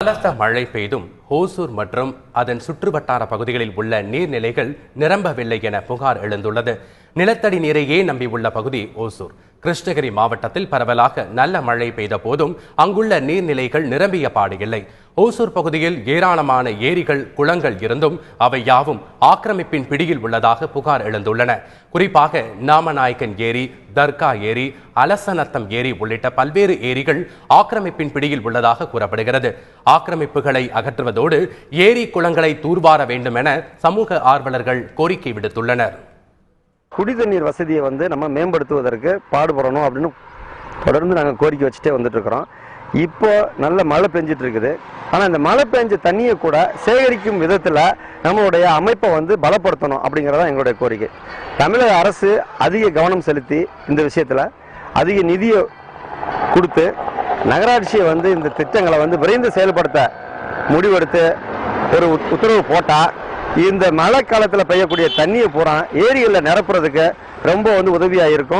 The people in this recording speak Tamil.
பலத்த மழை பெய்தும் ஹோசூர் மற்றும் அதன் சுற்றுவட்டார பகுதிகளில் உள்ள நீர்நிலைகள் நிரம்பவில்லை என புகார் எழுந்துள்ளது. நிலத்தடி நீரையே நம்பியுள்ள பகுதி ஓசூர். கிருஷ்ணகிரி மாவட்டத்தில் பரவலாக நல்ல மழை பெய்த போதும் அங்குள்ள நீர்நிலைகள் நிரம்பிய பாடு இல்லை. ஓசூர் பகுதியில் ஏராளமான ஏரிகள், குளங்கள் இருந்தும் அவை யாவும் ஆக்கிரமிப்பின் பிடியில் உள்ளதாக புகார் எழுந்துள்ளன. குறிப்பாக நாமநாயக்கன் ஏரி, தர்கா ஏரி, அலசநத்தம் ஏரி உள்ளிட்ட பல்வேறு ஏரிகள் ஆக்கிரமிப்பின் பிடியில் உள்ளதாக கூறப்படுகிறது. ஆக்கிரமிப்புகளை அகற்றுவதோடு ஏரி, குளங்களை தூர்வார வேண்டும் என சமூக ஆர்வலர்கள் கோரிக்கை விடுத்துள்ளனர். குடி தண்ணீர் வசதியை நம்ம மேம்படுத்துவதற்கு பாடுபடணும் அப்படின்னு தொடர்ந்து நாங்கள் கோரிக்கை வச்சுட்டே வந்துட்டு இருக்கிறோம். இப்போ நல்ல மழை பெஞ்சிட்டு இருக்குது. ஆனால் இந்த மழை பெஞ்ச தண்ணியை கூட சேகரிக்கும் விதத்தில் நம்மளுடைய அமைப்பை பலப்படுத்தணும் அப்படிங்கிறதான் எங்களுடைய கோரிக்கை. தமிழக அரசு அதிக கவனம் செலுத்தி இந்த விஷயத்தில் அதிக நிதியை கொடுத்து நகராட்சியை இந்த திட்டங்களை விரைந்து செயல்படுத்த முடிவெடுத்து ஒரு உத்தரவு போட்டால் இந்த மழை காலத்தில் பெய்யக்கூடிய தண்ணியை பூரா ஏரிகளில் நிரப்புறதுக்கு ரொம்ப உதவியாக இருக்கும்.